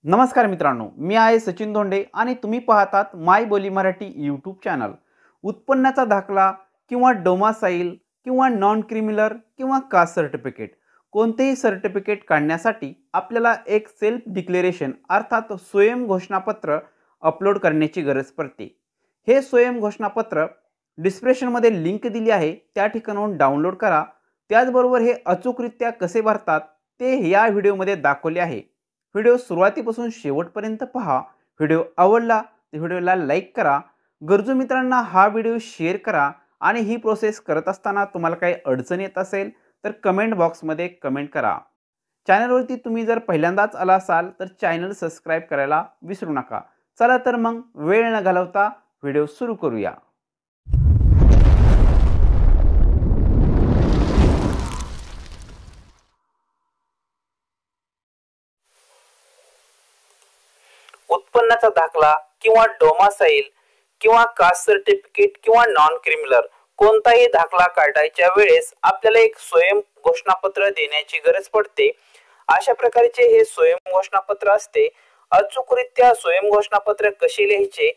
नमस्कार मित्रांनो, मी आहे सचिन धोंडे आणि तुम्ही पाहतात माय बोली मराठी यूट्यूब चॅनल। उत्पन्नाचा दाखला किंवा डोमासाईल किंवा नॉन क्रिमिनल किंवा कास्ट सर्टिफिकेट कोणतेही सर्टिफिकेट काढण्यासाठी आपल्याला एक सेल्फ डिक्लेरेशन अर्थात स्वयं घोषणापत्र अपलोड करण्याची गरज पडते। हे स्वयं घोषणापत्र डिस्क्रिप्शनमध्ये लिंक दिली आहे, त्या ठिकाणाहून डाउनलोड करा। त्याचबरोबर हे अचूकरित्या कसे भरतात ते या व्हिडिओमध्ये दाखवले आहे। व्हिडिओ सुरुवातीपासून शेवटपर्यंत पहा। व्हिडिओ आवडला तर व्हिडिओला लाईक करा, गरजू मित्रांना हा व्हिडिओ शेअर करा आणि ही प्रोसेस करत असताना तुम्हाला काही अडचण येत असेल तर कमेंट बॉक्समध्ये कमेंट करा। चॅनलवरती तुम्ही जर पहिल्यांदाच आला असाल तर चॅनल सबस्क्राइब करायला विसरू नका। चला तर मग वेळ न घालवता व्हिडिओ सुरू करूया। उत्पन्नाचा दाखला किंवा डोमासाईल किंवा कास्ट सर्टिफिकेट किंवा नॉन क्रिमिनल कोणताही दाखला काढायच्या वेळेस आपल्याला एक स्वयं घोषणापत्र देण्याची गरज पडते। अशा प्रकारचे हे स्वयं घोषणापत्र असते। अचूकरित्या स्वयं घोषणापत्र कसे लिहायचे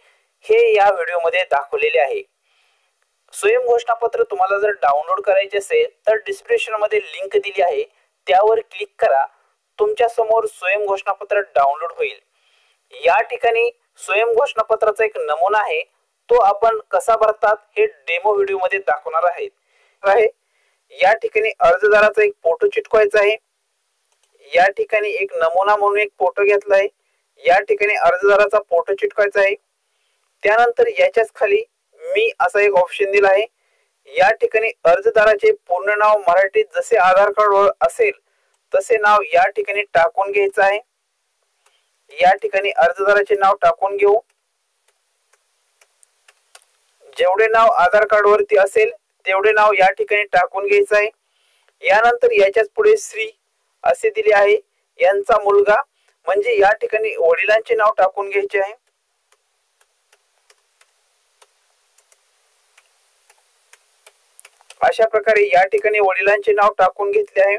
हे या व्हिडिओमध्ये दाखवलेले आहे। स्वयं घोषणापत्र तुम्हाला जर डाउनलोड करायचे असेल तर डिस्क्रिप्शन मध्ये लिंक दिली आहे, त्यावर क्लिक करा। तुमच्या समोर स्वयं घोषणापत्र डाउनलोड होईल। या ठिकाणी स्वयं घोषणापत्राचा एक नमुना आहे, तो आपण कसा भरतात हे डेमो व्हिडिओ मध्ये दाखवणार आहे। या ठिकाणी अर्जदाराचा एक फोटो चिटकवायचा आहे। या ठिकाणी एक नमुना म्हणून एक फोटो घेतला आहे। या ठिकाणी अर्जदाराचा फोटो चिटकवायचा आहे। त्यानंतर याच्याच खाली मी असा एक ऑप्शन दिला आहे। या ठिकाणी अर्जदाराचे पूर्ण नाव मराठीत जसे आधार कार्ड वर असेल तसे नाव या ठिकाणी टाकून घ्यायचं आहे। या ठिकाणी अर्जदाराचे नाव टाकून घेऊ। जेवढे नाव आधार कार्ड वरती असेल तेवढे नाव या ठिकाणी टाकून घ्यायचं आहे। यानंतर याच्याच पुढे श्री असे दिले आहे, यांचा मुलगा, म्हणजे या ठिकाणी वडिलांचे नाव टाकून घ्यायचे आहे। अशा प्रकारे या ठिकाणी वडिलांचे नाव टाकून घेतले आहे।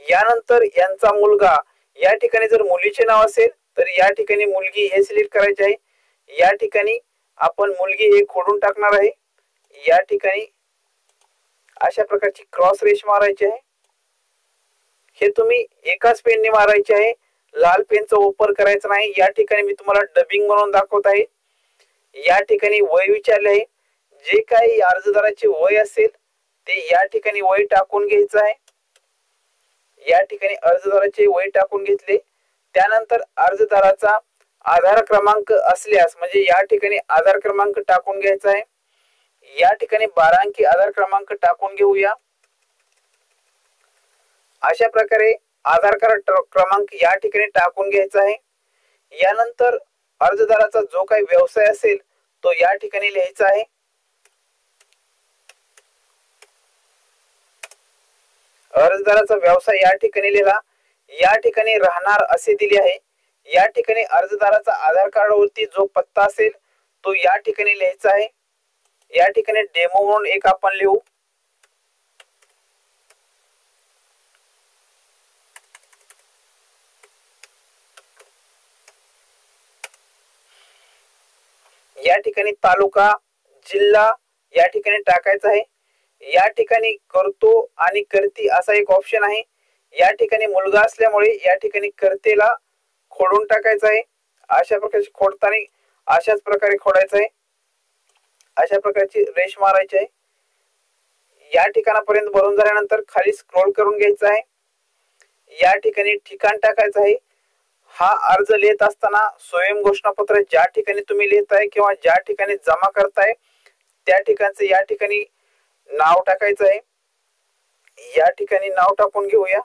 यानंतर यांचा मुलगा, या ठिकाणी जर मुलीचे नाव असेल तर या ठिकाणी मुलगी हे सिलेक्ट करायचे आहे। या ठिकाणी आपण मुलगी हे खोडून टाकणार आहे। या ठिकाणी अशा प्रकारची क्रॉस रेष मारायची आहे। हे तुम्ही एकाच पेनने मारायचे आहे, लाल पेनचा वापर करायचा नाही। या ठिकाणी मी तुम्हाला डबिंग म्हणून दाखवत आहे। या ठिकाणी वय विचारले आहे, जे काही अर्जदाराचे वय असेल ते या ठिकाणी वय टाकून घ्यायचं आहे। या ठिकाणी अर्जदाराचे वय टाकून घेतले। त्यानंतर अर्जदाराचा आधार क्रमांक असल्यास म्हणजे या ठिकाणी आधार क्रमांक टाकून घ्यायचा आहे। या ठिकाणी 12 अंकी आधार क्रमांक टाकून घेऊया। अशा प्रकारे आधार कार्ड क्रमांक या ठिकाणी टाकून घ्यायचा आहे। यानंतर अर्जदाराचा जो काही व्यवसाय असेल तो या ठिकाणी लिहायचा आहे। अर्जदाराचा व्यवसाय या ठिकाणी लिहिला। या ठिकाणी राहणार असे दिले आहे। या ठिकाणी अर्जदाराचा आधार कार्ड वरती जो पत्ता असेल तो या ठिकाणी लिहायचा आहे। या ठिकाणी डेमो म्हणून एक आपण लिहू। या ठिकाणी तालुका, जिल्हा या ठिकाणी टाकायचा आहे। या ठिकाणी करतो आणि करती असा एक ऑप्शन आहे। या ठिकाणी मुलगा असल्यामुळे या ठिकाणी करतेला खोडून टाकायचं आहे। अशा प्रकारचे खोडताना अशाच प्रकारे खोडायचं आहे। अशा प्रकारची रेष मारायची आहे। या ठिकाणापर्यंत भरून झाल्यानंतर खाली स्क्रॉल करून घ्यायचं आहे। या ठिकाणी ठिकाण टाकायचं आहे। हा अर्ज लिहित असताना स्वयं घोषणापत्र ज्या ठिकाणी तुम्ही लिहिताय किंवा ज्या ठिकाणी जमा करताय त्या ठिकाणचे या ठिकाणी नाव टाकायचं आहे। या ठिकाणी नाव टाकून घेऊया।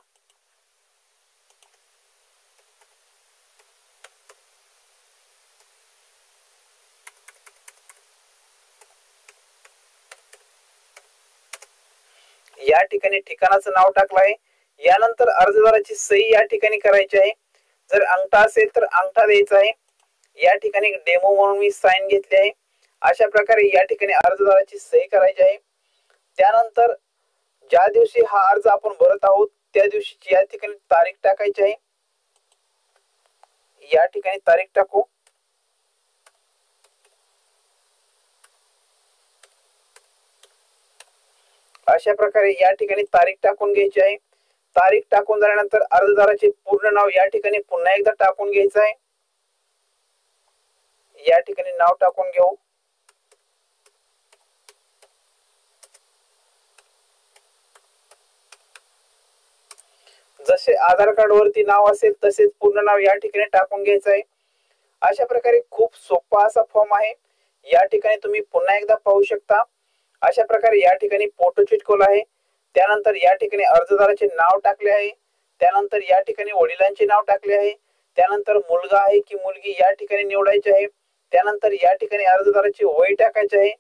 या ठिकाणी ठिकाणाचं नाव टाकलं आहे। यानंतर अर्जदाराची सही या ठिकाणी करायची आहे। जर अंगठा असेल तर अंगठा द्यायचा आहे। या ठिकाणी डेमो म्हणून मी साइन घेतली आहे। अशा प्रकारे या ठिकाणी अर्जदाराची सही करायची आहे। त्यानंतर ज्या दिवशी हा अर्ज आपण भरत आहोत त्या दिवशीची या ठिकाणी तारीख टाकायची आहे। या ठिकाणी तारीख टाकू. अशा प्रकारे या ठिकाणी तारीख टाकून घ्यायची आहे. तारीख टाकून झाल्यानंतर अर्जदाराचे पूर्ण नाव या ठिकाणी पुन्हा एकदा टाकून घ्यायचं आहे. या ठिकाणी नाव टाकून घेऊ. जसे आधार कार्ड वरती नाव असेल तसेच पूर्ण नाव या ठिकाणी टाकून घ्यायचं आहे. अशा प्रकारे खूप सोपा असा फॉर्म आहे. या ठिकाणी तुम्ही पुन्हा एकदा पाहू शकता. अशा प्रकारे या ठिकाणी फोटो चिटकवला आहे. त्यानंतर या ठिकाणी अर्जदाराचे नाव टाकले आहे. त्यानंतर या ठिकाणी वडिलांचे नाव टाकले आहे. त्यानंतर मुलगा आहे की मुलगी या ठिकाणी निवडायचे आहे. त्यानंतर या ठिकाणी अर्जदाराचे वय टाकायचे आहे.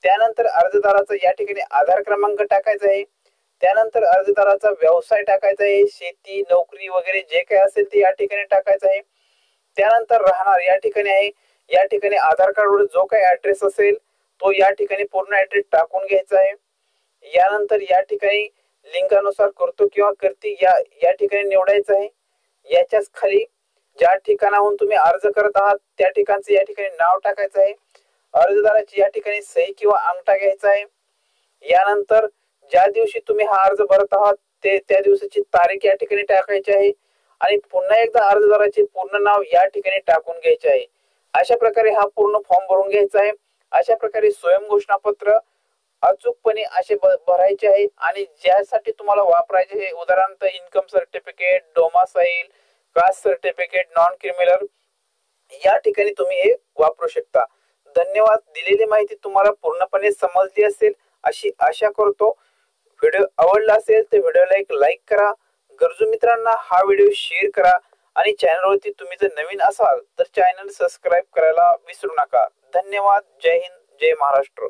त्यानंतर अर्जदाराचा या ठिकाणी आधार क्रमांक टाकायचा आहे. त्यानंतर अर्जदाराचा व्यवसाय टाकायचा आहे. शेती, नोकरी वगैरे जे काही असेल ते या ठिकाणी टाकायचं आहे. त्यानंतर राहणार या ठिकाणी आहे. या ठिकाणी आधार कार्डवर जो काही ऍड्रेस असेल तो या ठिकाणी पूर्ण ऍड्रेस टाकून घ्यायचा आहे. यानंतर या ठिकाणी लिंगानुसार करतो किंवा करती या ठिकाणी निवडायचं आहे. याच्याच खाली ज्या ठिकाणाहून तुम्ही अर्ज करत आहात त्या ठिकाणचं या ठिकाणी नाव टाकायचं आहे. अर्जदाराची या ठिकाणी सही किंवा अंगठा घ्यायचा आहे. यानंतर ज्या दिवशी तुम्ही हा अर्ज भरत आहात त्या दिवसाची तारीख या ठिकाणी टाकायची आहे आणि पुन्हा एकदा अर्जदाराचे पूर्ण नाव या ठिकाणी टाकून घ्यायचे आहे. अशा प्रकारे हा पूर्ण फॉर्म भरून घ्यायचा आहे. अशा प्रकारे स्वयं घोषणापत्र अचूकपणे असे भरायचे आहे आणि ज्यासाठी तुम्हाला वापरायचे आहे उदाहरणार्थ income certificate, domicile, caste certificate, non criminal या ठिकाणी तुम्ही हे वापरू शकता. धन्यवाद. दिलेली माहिती तुम्हाला पूर्णपणे समजली असेल अशी आशा करतो. व्हिडिओ आवडला असेल तर व्हिडिओला एक लाईक करा. गरजू मित्रांना हा व्हिडिओ शेअर करा आणि चॅनलवरती तुम्ही जर नवीन असाल तर चॅनल सबस्क्राईब करायला विसरू नका. धन्यवाद. जय हिंद, जय महाराष्ट्र.